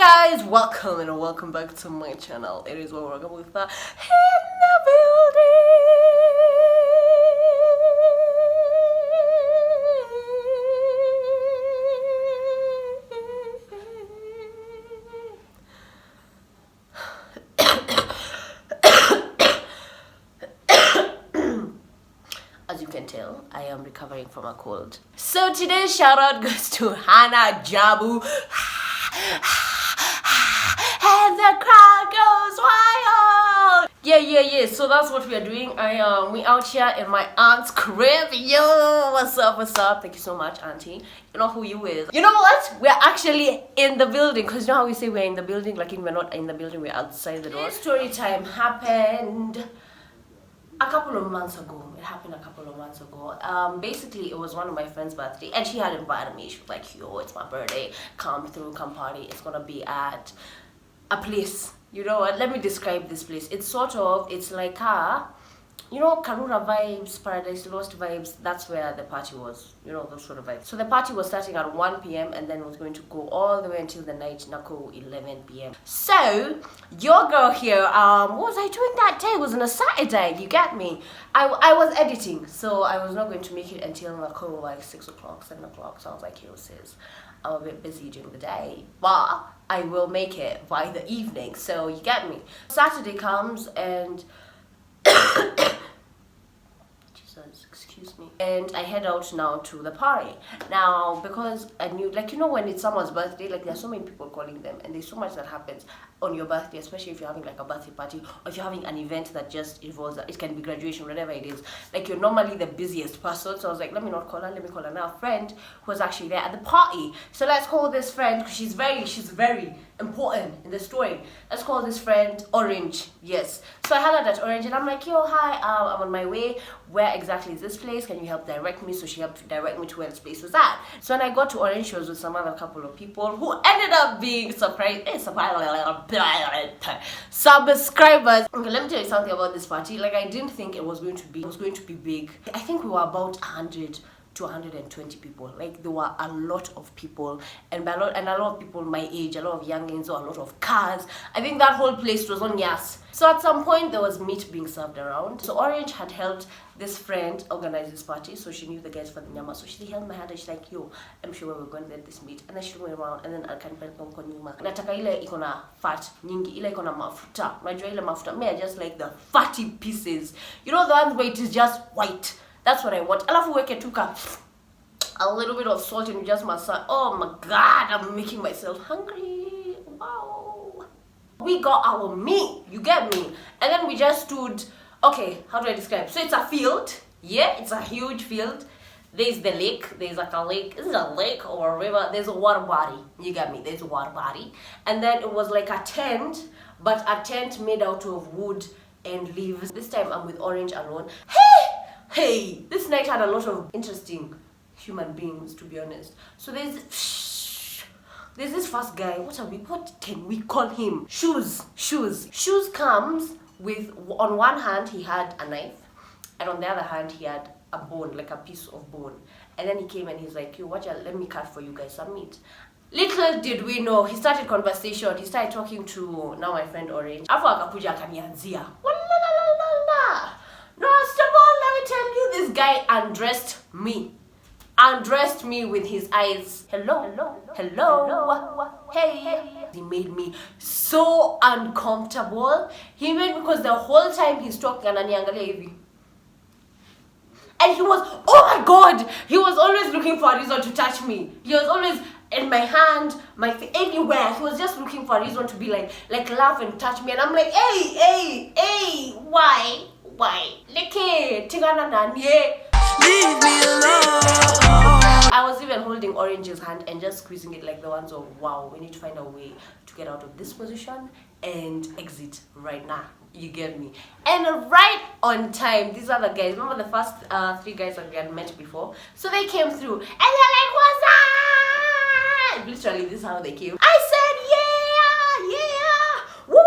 guys, welcome and welcome back to my channel. It is welcome with the in the building. As you can tell, I am recovering from a cold. So today's shout out goes to Hannah Jabu. And the crowd goes wild. Yeah. So that's what we are doing. We out here in my aunt's crib. Yo, what's up? Thank you so much, auntie. You know who you is. You know what? We're actually in the building. Because you know how we say we're in the building? Like we're not in the building, we're outside the door. Story time happened a couple of months ago. It happened a couple of months ago. Basically, it was one of my friend's birthday, and she had invited me. She was like, yo, it's my birthday. Come through, come party. It's gonna be at a place. You know what? Let me describe this place. It's like you know, Karura vibes, Paradise Lost vibes. That's where the party was. You know, those sort of vibes. So the party was starting at 1 p.m. and then was going to go all the way until the night, Nako 11 p.m. So, your girl here, what was I doing that day? It was on a Saturday, you get me? I was editing, so I was not going to make it until Nako like 6 o'clock, 7 o'clock. So I was like, yo sis, I'm a bit busy during the day, but I will make it by the evening. So, you get me? Saturday comes and excuse me, and I head out now to the party. Now, because I knew, like, you know, when it's someone's birthday, like there's so many people calling them, and there's so much that happens on your birthday, especially if you're having like a birthday party, or if you're having an event that just involves, it can be graduation, whatever it is, like you're normally the busiest person. So I was like, let me not call her, let me call another friend who was actually there at the party. So let's call this friend, because she's very important in the story. Let's call this friend Orange. Yes. So I had her at Orange, and I'm like, yo, hi, I'm on my way. Where exactly is this place? Can you help direct me? So she helped direct me to where this place was at. So when I got to Orange, she was with some other couple of people who ended up being subscribers. Okay, let me tell you something about this party. Like, I didn't think it was going to be big. I think we were about 100 to 120 people. Like, there were a lot of people, and a lot of people my age, a lot of youngins, or a lot of cars. I think that whole place was on yas. So at some point there was meat being served around. So Orange had helped this friend organize this party, so she knew the guys for the nyama. So she held my hand and she's like, yo, I'm sure we're going to get this meat. And then she went around, and then I can kwa nyuma. Nataka ile iko na fat nyingi, ile iko na mafuta. Unajua ile mafuta. Me, I just like the fatty pieces. You know, the one where it is just white. That's what I want. Alafu weke tuka a little bit of salt and just massage. Oh my god, I'm making myself hungry. Wow. We got our meat, you get me? And then we just stood. Okay, how do I describe? So it's a field. Yeah, it's a huge field. There's the lake. There's like a lake. Is it a lake or a river? There's a water body. You get me? There's a water body. And then it was like a tent, but a tent made out of wood and leaves. This time I'm with Orange alone. Hey, this night had a lot of interesting human beings, to be honest. So there's this first guy. What can we call him? Shoes comes with, on one hand he had a knife, and on the other hand he had a bone, like a piece of bone. And then he came and he's like, yo, let me cut for you guys some meat. Little did we know, he started conversation. He started talking to now my friend Orange. Afu akakuja akanianzia. No, first of all, let me tell you, this guy undressed me with his eyes. Hello, hey. He made me so uncomfortable. He made me, because the whole time he's talking ananiangalia hivi. And he was, oh my god, he was always looking for a reason to touch me. He was always in my hand, my face, anywhere. He was just looking for a reason to be like laugh and touch me. And I'm like, hey, why? Leke, tingana nanye. Leave me alone. I was even holding Orange's hand and just squeezing it like the ones of, wow, we need to find a way to get out of this position and exit right now. You get me? And right on time, these are the guys. Remember the first 3 guys that we had met before? So they came through and they're like, what's up? Literally, this is how they came. I said, yeah, woo.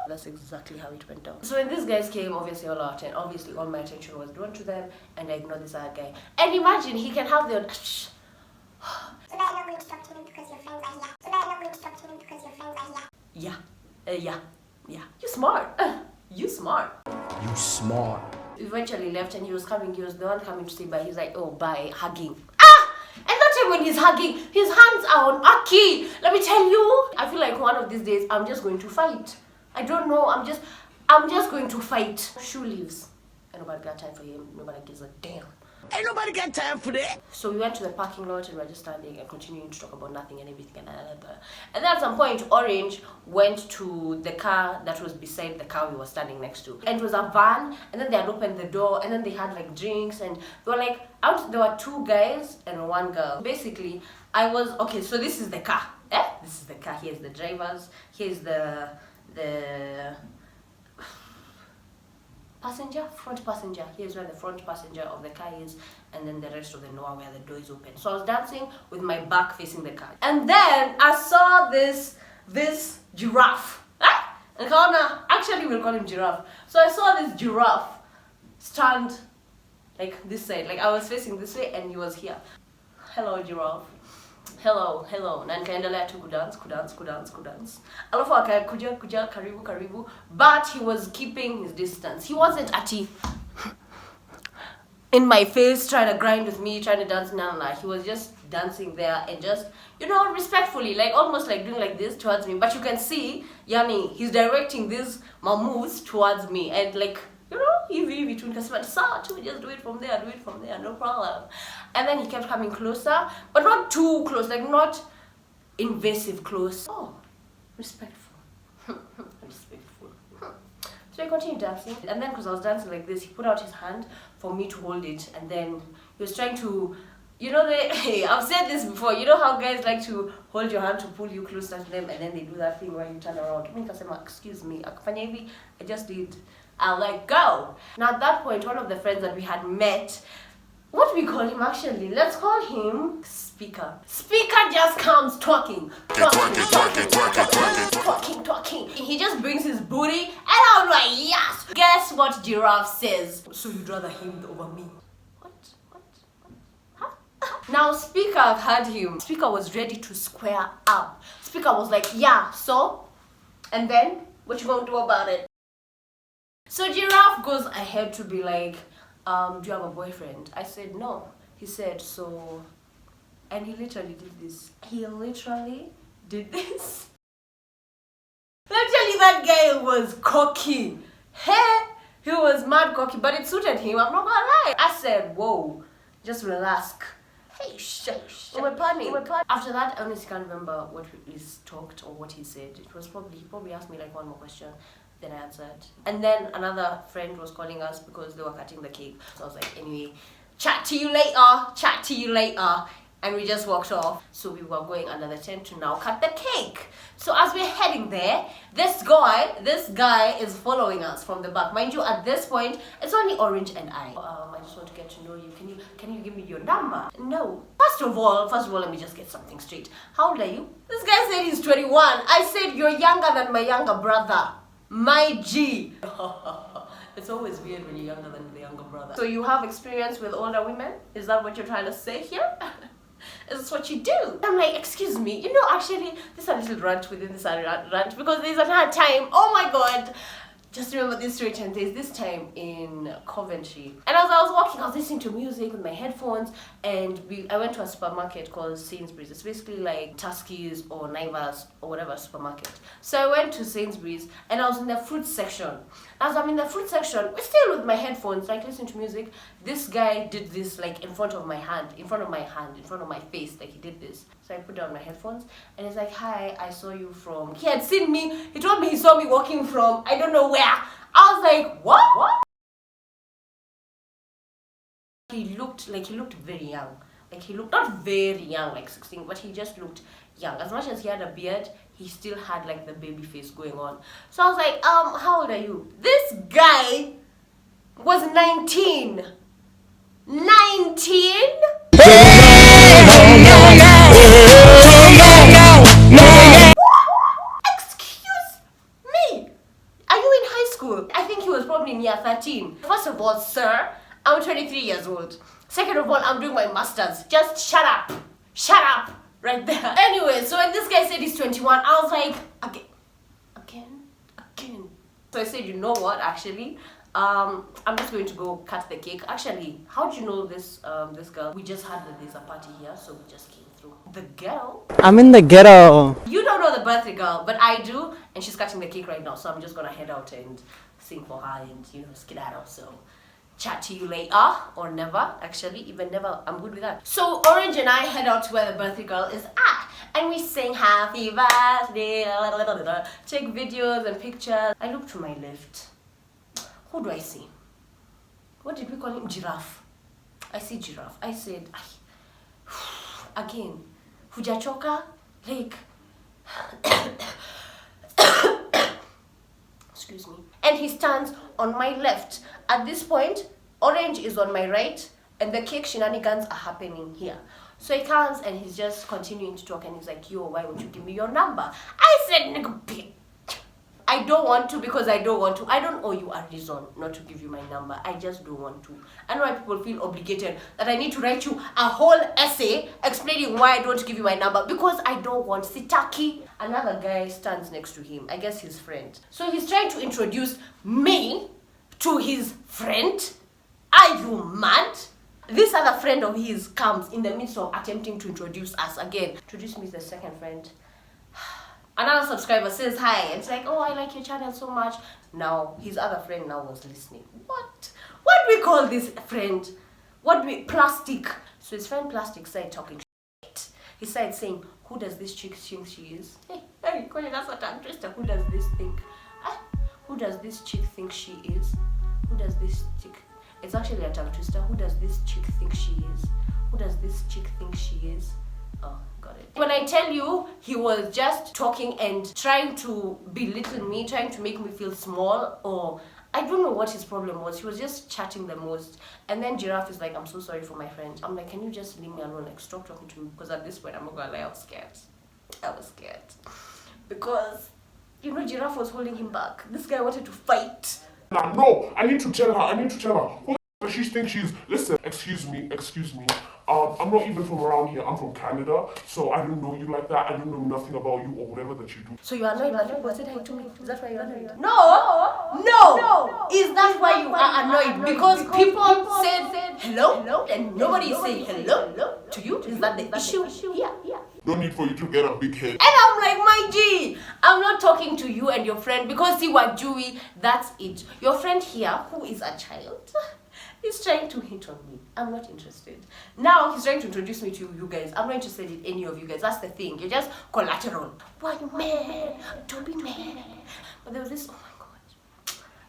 That's exactly how it went down. So when these guys came, obviously all my attention was drawn to them, and I ignored this other guy. And imagine, he can have the So that I'm not going to talk to him because Yeah. Yeah. You smart. You smart. You smart. Eventually left, and he was the one coming to say bye. He's like, oh, bye, hugging. And that time when he's hugging, his hands are on Aki. Let me tell you, I feel like one of these days I'm just going to fight. I don't know, I'm just going to fight. Shoe leaves. And nobody got time for him. Nobody gives a damn. Ain't nobody got time for that. So we went to the parking lot and we were just standing and continuing to talk about nothing and everything and blah. And then at some point, Orange went to the car that was beside the car we were standing next to. And it was a van, and then they had opened the door, and then they had like drinks, and they were like there were 2 guys and 1 girl. Basically, okay, so this is the car. This is the car. Here's the drivers. Here's the front passenger. Here's where the front passenger of the car is, and then the rest of the Noah where the door is open. So I was dancing with my back facing the car, and then I saw this giraffe. And actually we'll call him giraffe. So I saw this giraffe stand like this side, like I was facing this way, and he was here. Hello, giraffe. Hello. Na nikaendelea tu kudance. Alafu akakuja karibu. But he was keeping his distance. He wasn't in my face trying to grind with me, trying to dance. No. He was just dancing there and just, respectfully, like almost like doing like this towards me. But you can see, Yani, he's directing these moves towards me. And like, hivi between customers, just do it from there, no problem. And then he kept coming closer, but not too close, like not invasive close. Oh, respectful. Respectful. So I continued dancing, and then because I was dancing like this, he put out his hand for me to hold it, and then he was trying to, I've said this before, you know how guys like to hold your hand to pull you closer to them, and then they do that thing where you turn around. Excuse me, I just did. I'll like go. Now at that point, one of the friends that we had met, what do we call him actually? Let's call him Speaker. Speaker just comes talking. He just brings his booty, and I'm like, yes. Guess what Giraffe says? So you'd rather him over me? What? Huh? Now Speaker had him. Speaker was ready to square up. Speaker was like, yeah, so? And then, what you gonna do about it? So Giraffe goes ahead to be like, do you have a boyfriend? I said, no. He said, so, and he literally did this. Literally, that guy was cocky. He was mad cocky, but it suited him, I'm not gonna lie. I said, whoa, just relax. Hey, shush. We're planning. After that, I honestly can't remember what we talked or what he said. He probably asked me like one more question. Then I answered. And then another friend was calling us because they were cutting the cake. So I was like, anyway, chat to you later. And we just walked off. So we were going under the tent to now cut the cake. So as we're heading there, this guy is following us from the back. Mind you, at this point, it's only Orange and I just want to get to know you. Can you give me your number? No. First of all, let me just get something straight. How old are you? This guy said he's 21. I said, you're younger than my younger brother. My G. It's always weird when you're younger than the younger brother. So you have experience with older women? Is that what you're trying to say here? Is this what you do? I'm like, excuse me, actually, this is a little rant within this rant because there's another time, oh my god, just remember this story time. There's this time in Coventry, and as I was walking, I was listening to music with my headphones, and I went to a supermarket called Sainsbury's. It's basically like Tuskys or Naivas or whatever supermarket. So I went to Sainsbury's, and I was in the fruit section. As I'm in the fruit section, still with my headphones, like listening to music, this guy did this like in front of my face, like he did this. So I put down my headphones, and he's like, hi, I saw you from... He had seen me, he told me he saw me walking from, I don't know where. I was like, what? He looked very young. Like he looked not very young, like 16, but he just looked young. As much as he had a beard, he still had like the baby face going on. So I was like, how old are you? This guy was 19. 19? Excuse me. Are you in high school? I think he was probably in year 13. First of all, sir, I'm 23 years old. Second of all, I'm doing my master's. Just shut up. Shut up. Right there. Anyway, so when this guy said he's 21, I was like, okay. So I said, you know what, actually, I'm just going to go cut the cake. Actually, how do you know this this girl? We just had that there's a party here, so we just came through. The girl? I'm in the ghetto. You don't know the birthday girl, but I do, and she's cutting the cake right now, so I'm just gonna head out and sing for her and, you know, skedaddle. So chat to you later, or never, actually, even never. I'm good with that. So Orange and I head out to where the birthday girl is at, and we sing happy birthday, take videos and pictures. I look to my left. Who do I see? What did we call him? Giraffe. I see Giraffe. I said, again, hujachoka, like, excuse me. And he stands on my left. At this point, Orange is on my right, and the cake shenanigans are happening here. So he comes and he's just continuing to talk, and he's like, yo, why won't you give me your number? I said, nigga, bitch. I don't want to because I don't want to. I don't owe you a reason not to give you my number. I just don't want to. I know why people feel obligated that I need to write you a whole essay explaining why I don't give you my number, because I don't want. Sitaki. Another guy stands next to him. I guess his friend. So he's trying to introduce me to his friend. Are you mad? This other friend of his comes in the midst of attempting to introduce us again. Introduce me to the second friend. Another subscriber says hi. It's like, oh, I like your channel so much. Now, his other friend now was listening. What? What do we call this friend? What do we... Plastic. So his friend Plastic started talking shit. He started saying, who does this chick think she is? Hey, that's a tongue twister. Who does this think? Who does this chick think she is? Who does this chick... It's actually a tongue twister. Who does this chick think she is? Who does this chick think she is? Oh, got it. When I tell you, he was just talking and trying to belittle me, trying to make me feel small, or I don't know what his problem was. He was just chatting the most. And then Giraffe is like, I'm so sorry for my friend. I'm like, can you just leave me alone? Like, stop talking to me. Because at this point, I'm not gonna lie, I was scared. I was scared. Because, you know, Giraffe was holding him back. This guy wanted to fight. No, I need to tell her. Who does she think she is? Listen, excuse me. I'm not even from around here. I'm from Canada, so I don't know you like that. I don't know nothing about you or whatever that you do. So you are annoyed that people said hi to me? Is that why you're annoyed? No! Is that why you are annoyed? Because people said hello and nobody is saying hello to you? Is that the issue? Yeah. No need for you to get a big head. And I'm like, my G, I'm not talking to you and your friend because you are Jewy. That's it. Your friend here, who is a child, is trying to hit on me. I'm not interested. Now he's trying to introduce me to you guys. I'm not interested in any of you guys. That's the thing. You're just collateral. Why you mad? Don't be mad. But there was this, oh my god.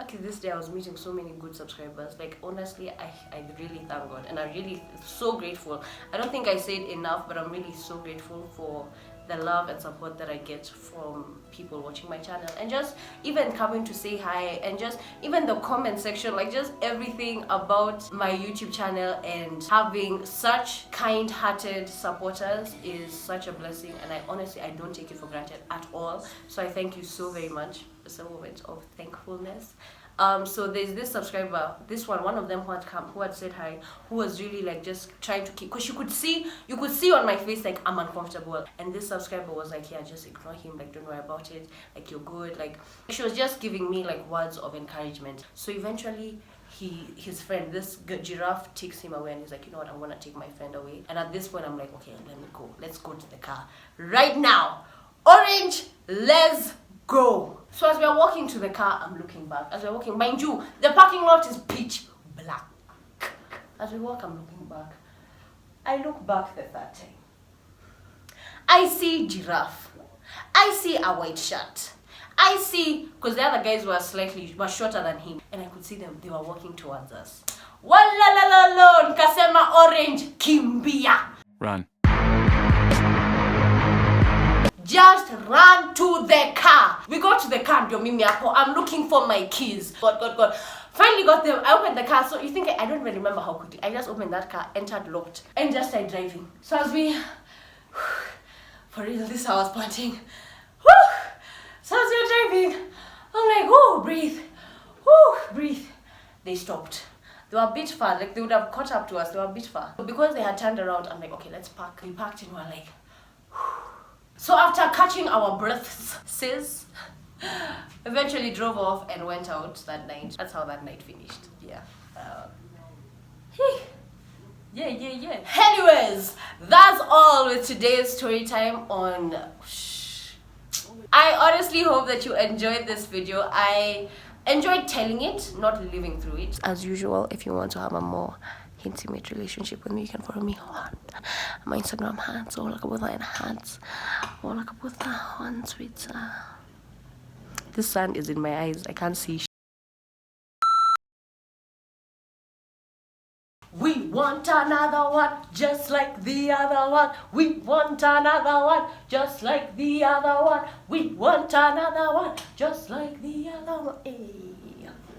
Okay, this day I was meeting so many good subscribers. Like, honestly, I really thank God. And I'm really so grateful. I don't think I said enough, but I'm really so grateful for the love and support that I get from people watching my channel, and just even coming to say hi, and just even the comment section, like just everything about my YouTube channel, and having such kind-hearted supporters is such a blessing, and I honestly, I don't take it for granted at all. So I thank you so very much. It's a moment of thankfulness. So there's this subscriber, one of them who had said hi, who was really like just trying to keep, because you could see on my face like I'm uncomfortable, and this subscriber was like, yeah, just ignore him, like don't worry about it, like you're good, like she was just giving me like words of encouragement. So eventually his friend, this Giraffe, takes him away, and he's like, you know what, I want to take my friend away. And at this point I'm like, okay, let's go to the car right now. Orange, let's go. So as we are walking to the car, I'm looking back. As we're walking, mind you, the parking lot is pitch black. As we walk, I'm looking back. I look back the third time. I see Giraffe. I see a white shirt. I see, because the other guys were shorter than him, and I could see them. They were walking towards us. Walalalo, nkasema Orange, kimbia. Run. Just run to the car. We got to the car, I'm looking for my keys. God. Finally got them. I opened the car. So you think I don't even remember how quickly. I just opened that car, entered, locked, and just started driving. So as we, for real, this I was panting. So as we were driving, I'm like, oh, breathe. They stopped. They were a bit far. Like they would have caught up to us. They were a bit far. But because they had turned around, I'm like, okay, let's park. We parked and we're like, so after catching our breaths, sis, Eventually drove off and went out that night. That's how that night finished. Yeah. Yeah. Anyways, that's all with today's story time on. I honestly hope that you enjoyed this video. I enjoyed telling it, not living through it. As usual, if you want to have a more intimate relationship with me, you can follow me on my Instagram hands or like with my hands or like with on Twitter. The sun is in my eyes. I can't see. We want another one just like the other one. We want another one just like the other one. We want another one just like the other one. Hey.